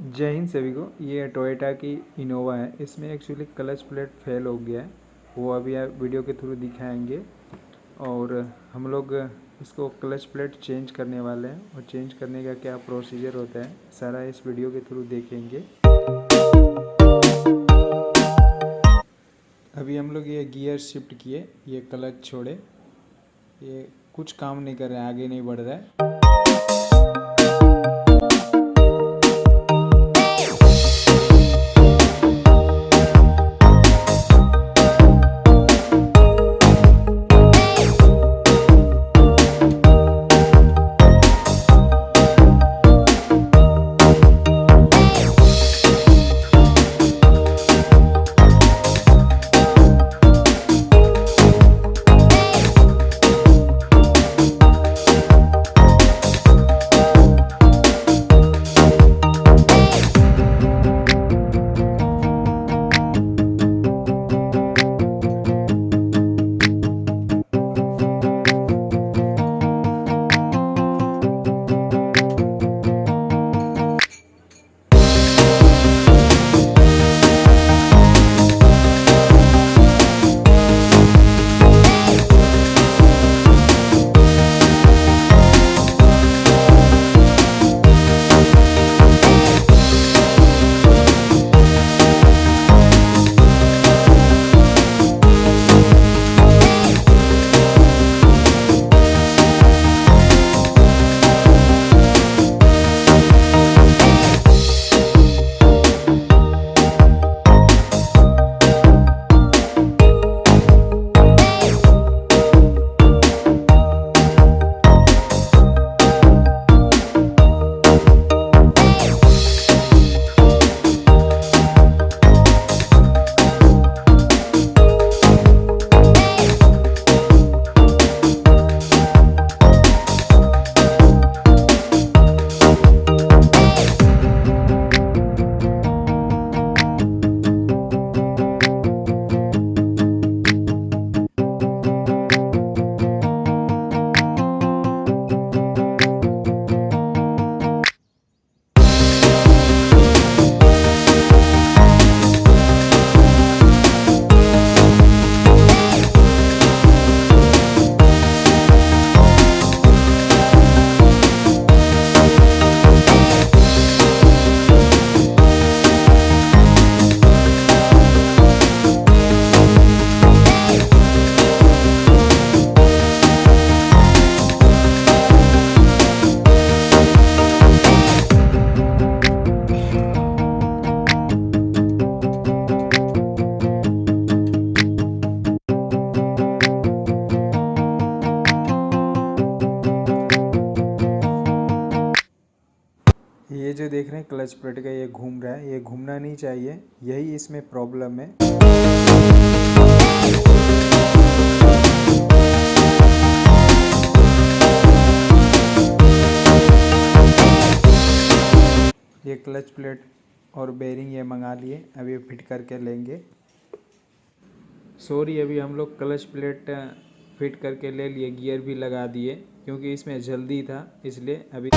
जय हिंद सभी को। ये टोयोटा की इनोवा है। इसमें एक्चुअली क्लच प्लेट फेल हो गया है, वो अभी आप वीडियो के थ्रू दिखाएंगे। और हम लोग इसको क्लच प्लेट चेंज करने वाले हैं, और चेंज करने का क्या प्रोसीजर होता है सारा इस वीडियो के थ्रू देखेंगे। अभी हम लोग ये गियर शिफ्ट किए, ये क्लच छोड़े, ये कुछ काम नहीं कर रहा है, आगे नहीं बढ़ रहा है। ये जो देख रहे हैं क्लच प्लेट का, ये घूम रहा है, ये घूमना नहीं चाहिए, यही इसमें प्रॉब्लम है। ये क्लच प्लेट और बेरिंग ये मंगा लिए, अभी ये फिट करके लेंगे। सॉरी, अभी हम लोग क्लच प्लेट फिट करके ले लिए, गियर भी लगा दिए, क्योंकि इसमें जल्दी था इसलिए अभी